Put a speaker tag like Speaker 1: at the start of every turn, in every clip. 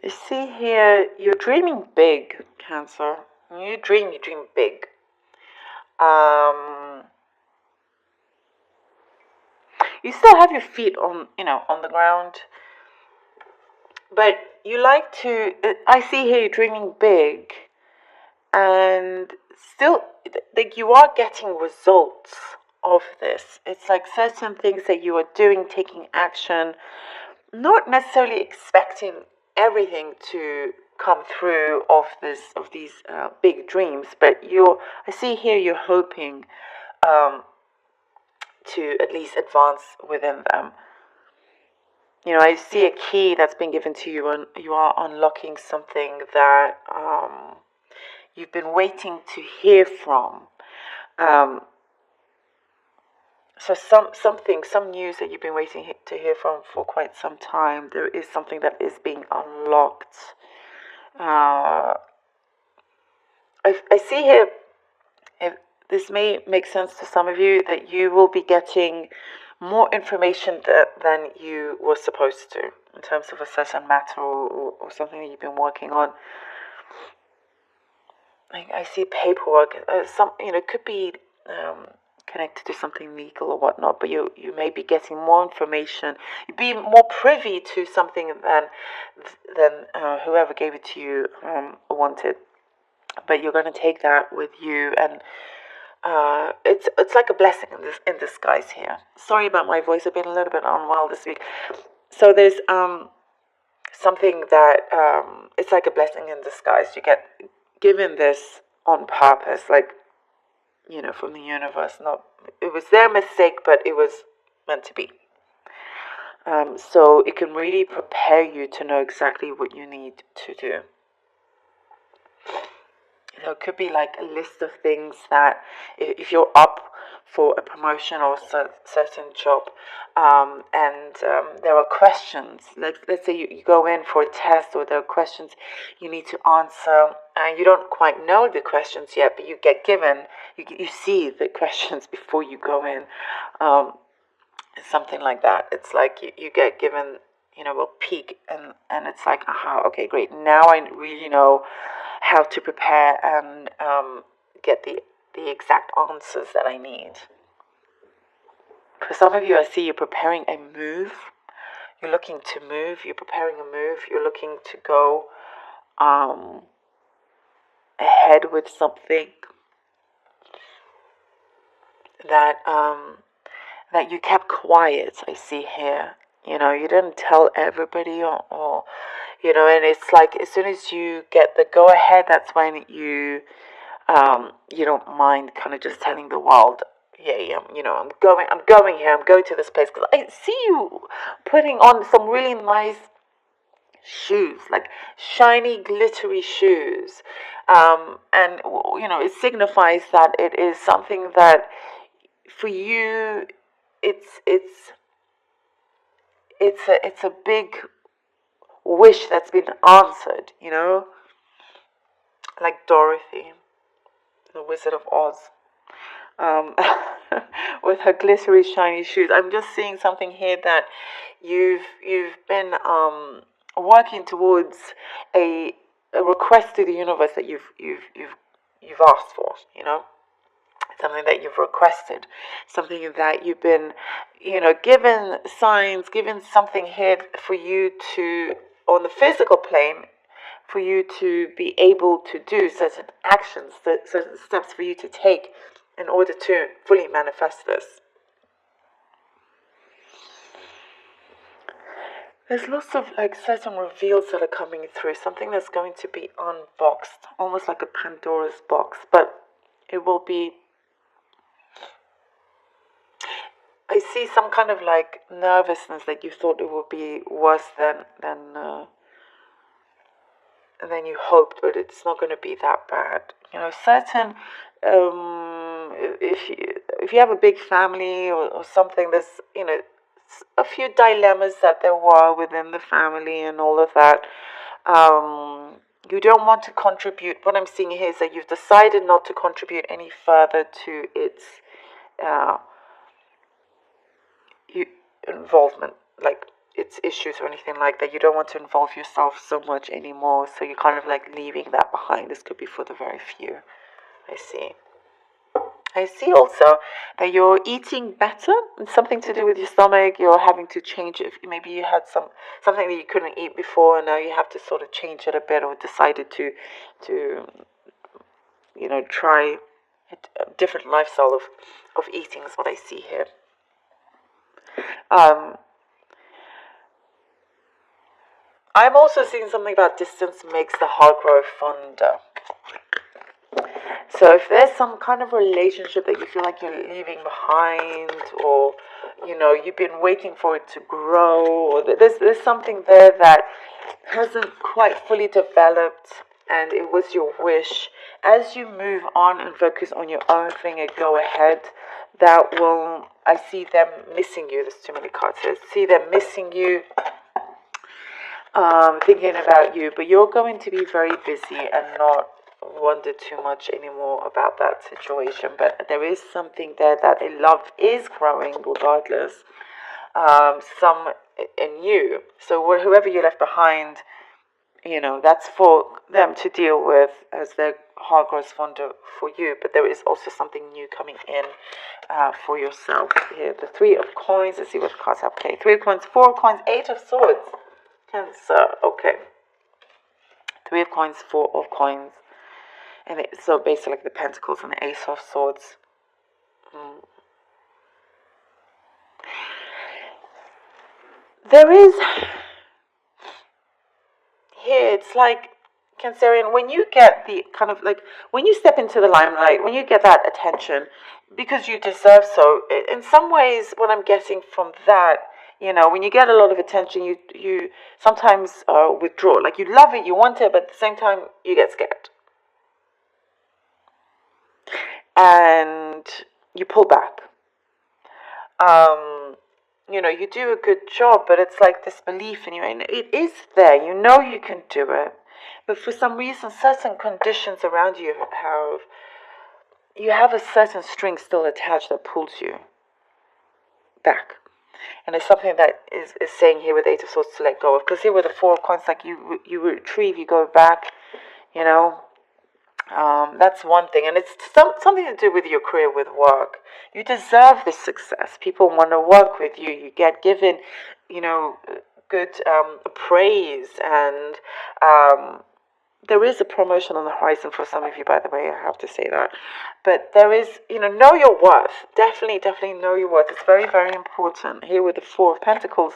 Speaker 1: You see here, you're dreaming big, Cancer. When you dream big. Um, you still have your feet on the ground, but you like to. I see here you're dreaming big, and still, like you are getting results of this. It's like certain things that you are doing, taking action, not necessarily expecting everything to come through of these big dreams, but I see here you're hoping um, to at least advance within them. I see a key that's been given to you, and you are unlocking something that you've been waiting to hear from. So some news that you've been waiting to hear from for quite some time. There is something that is being unlocked. I see here, if this may make sense to some of you, that you will be getting more information than you were supposed to in terms of a certain matter or something that you've been working on. I see paperwork. Could be connected to something legal or whatnot, but you may be getting more information. You'd be more privy to something than whoever gave it to you wanted. But you're going to take that with you, and it's like a blessing in disguise here. Sorry about my voice. I've been a little bit unwell this week. So there's something that it's like a blessing in disguise. You get given this on purpose, like from the universe. Not it was their mistake, but it was meant to be. So it can really prepare you to know exactly what you need to do. It could be like a list of things that if you're up for a promotion or a certain job, and there are questions, let's say you go in for a test, or there are questions you need to answer, and you don't quite know the questions yet, but you get given, you see the questions before you go in, something like that. It's like you get given, a peek, and it's like, aha, okay, great, now I really know how to prepare and get the exact answers that I need. For some of you, I see you're preparing a move. You're looking to move. You're preparing a move. You're looking to go ahead with something that that you kept quiet. I see here. You didn't tell everybody, or and it's like as soon as you get the go ahead, that's when you don't mind kind of just telling the world, yeah, I'm going here, I'm going to this place, because I see you putting on some really nice shoes, like shiny, glittery shoes, and it signifies that it is something that for you, it's a big wish that's been answered, like Dorothy, the Wizard of Oz, with her glittery, shiny shoes. I'm just seeing something here that you've been working towards a request to the universe that you've asked for. Something that you've requested, something that you've been, given signs, given something here for you to, on the physical plane, for you to be able to do certain actions, certain steps for you to take in order to fully manifest this. There's lots of certain reveals that are coming through, something that's going to be unboxed, almost like a Pandora's box, but it will be, I see some kind of nervousness, like you thought it would be worse than you hoped, but it's not going to be that bad. Certain if you have a big family or something, there's a few dilemmas that there were within the family and all of that. You don't want to contribute. What I'm seeing here is that you've decided not to contribute any further to its involvement. Like its issues or anything like that. You don't want to involve yourself so much anymore, so you're kind of like leaving that behind. This could be for the very few. I see. I see also that you're eating better. It's something to do with your stomach. You're having to change it. Maybe you had something that you couldn't eat before, and now you have to sort of change it a bit, or decided to try a different lifestyle of eating. Is what I see here. Um, I'm also seeing something about distance makes the heart grow fonder. So if there's some kind of relationship that you feel like you're leaving behind, or you've been waiting for it to grow, or there's something there that hasn't quite fully developed, and it was your wish, as you move on and focus on your own thing and go ahead, I see them missing you. There's too many cards here. See them missing you, thinking about you, but you're going to be very busy and not wonder too much anymore about that situation. But there is something there that a love is growing regardless. Some in you. So whoever you left behind, that's for them to deal with as their heart grows fonder for you. But there is also something new coming in for yourself. Here, the Three of Coins. Let's see what cards have. Okay, Three of Coins, Four of Coins, Eight of Swords. Cancer. Okay. Three of Coins, Four of Coins. And so basically like the Pentacles and the Ace of Swords. There is here, it's like Cancerian, when you get the kind of like, when you step into the limelight, when you get that attention, because you deserve so, in some ways, what I'm getting from that, when you get a lot of attention, you sometimes withdraw. Like, you love it, you want it, but at the same time, you get scared. And you pull back. You do a good job, but it's like this belief in you, and it is there. You can do it, but for some reason, certain conditions around you have a certain string still attached that pulls you back. And it's something that is saying here with Eight of Swords to let go of. Because here with the Four of Coins, like you retrieve, you go back, that's one thing, and it's something to do with your career, with work. You deserve this success. People want to work with you. You get given, good praise, and there is a promotion on the horizon for some of you, by the way. I have to say that. But there is, know your worth. Definitely know your worth. It's very, very important. Here with the Four of Pentacles,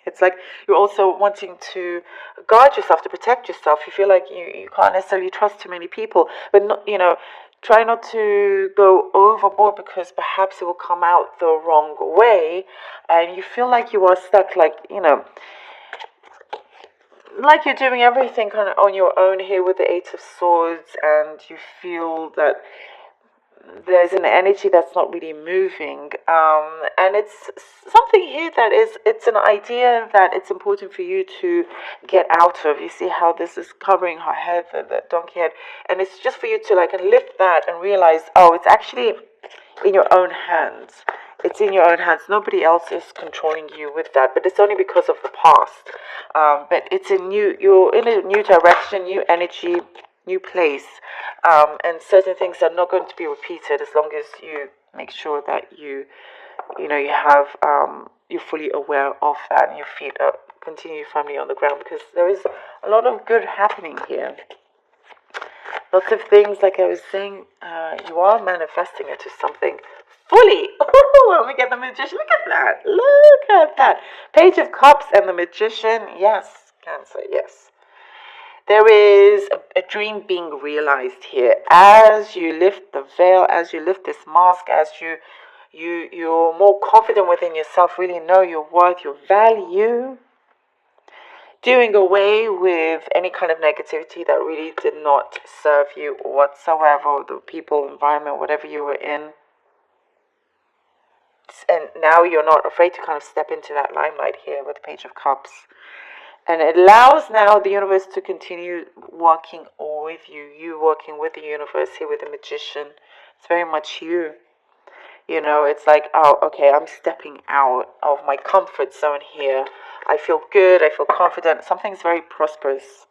Speaker 1: it's like you're also wanting to guard yourself, to protect yourself. You feel like you can't necessarily trust too many people, but not, try not to go overboard, because perhaps it will come out the wrong way, and you feel like you are stuck, like you're doing everything kind of on your own here with the Eight of Swords, and you feel that there's an energy that's not really moving, and it's something here that it's an idea that it's important for you to get out of. You see how this is covering her head, the donkey head, and it's just for you to like lift that and realize, oh, it's actually in your own hands. It's in your own hands. Nobody else is controlling you with that, but it's only because of the past. But you're in a new direction, new energy, new place, and certain things are not going to be repeated as long as you make sure that you have you're fully aware of that, and your feet continue firmly on the ground, because there is a lot of good happening here. Lots of things, like I was saying, you are manifesting into something fully. When we get the Magician, look at that. Page of Cups and the Magician. Yes, Cancer, yes. There is a dream being realized here. As you lift the veil, as you lift this mask, as you're more confident within yourself, really know your worth, your value, doing away with any kind of negativity that really did not serve you whatsoever, the people, environment, whatever you were in. And now you're not afraid to kind of step into that limelight here with the Page of Cups. And it allows now the universe to continue working with you. You working with the universe here with the Magician. It's very much you. You know, it's like, oh, okay, I'm stepping out of my comfort zone here. I feel good, I feel confident. Something's very prosperous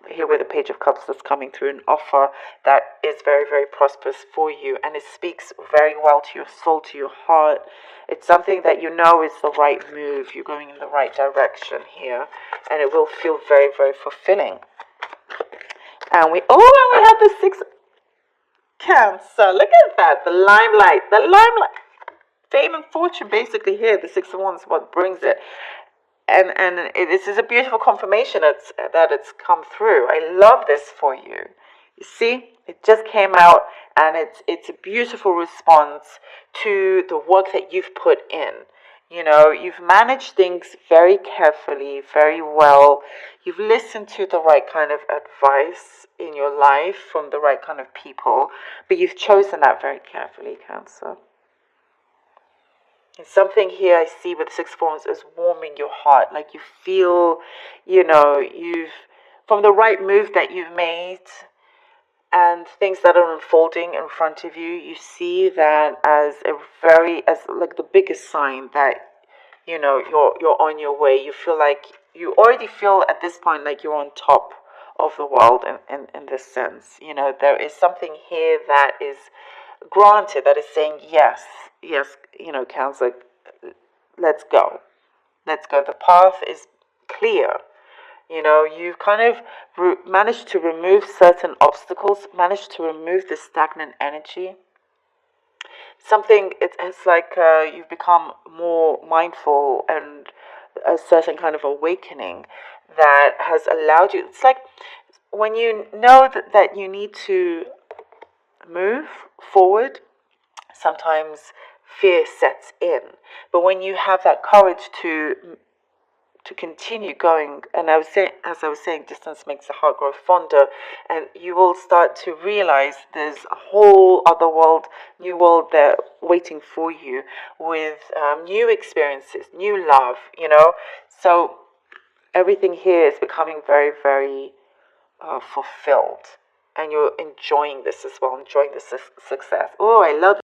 Speaker 1: here with the Page of Cups that's coming through, an offer that is very, very prosperous for you, and it speaks very well to your soul, to your heart. It's something that you know is the right move. You're going in the right direction here, and it will feel very, very fulfilling. And we have the 6 Cancer. Look at that, the limelight. Fame and fortune, basically here. The 6 of Wands, what brings it. And this is a beautiful confirmation that it's come through. I love this for you. You see, it just came out, and it's a beautiful response to the work that you've put in. You know, you've managed things very carefully, very well. You've listened to the right kind of advice in your life from the right kind of people, but you've chosen that very carefully, Cancer. And something here I see with 6 Wands is warming your heart. Like you feel, you know, from the right move that you've made and things that are unfolding in front of you, you see that as like the biggest sign that, you know, you're on your way. You feel like, you already feel at this point like you're on top of the world in this sense. You know, there is something here that is granted, that is saying yes, you know, Cancer, let's go. The path is clear. You know, you've kind of managed to remove certain obstacles, managed to remove the stagnant energy. It's like you've become more mindful, and a certain kind of awakening that has allowed you. It's like when you know that you need to move forward, sometimes fear sets in. But when you have that courage to continue going, and as I was saying, distance makes the heart grow fonder, and you will start to realize there's a whole other world, new world there waiting for you with new experiences, new love, you know. So everything here is becoming very, very fulfilled, and you're enjoying this as well, enjoying the success. Oh, I love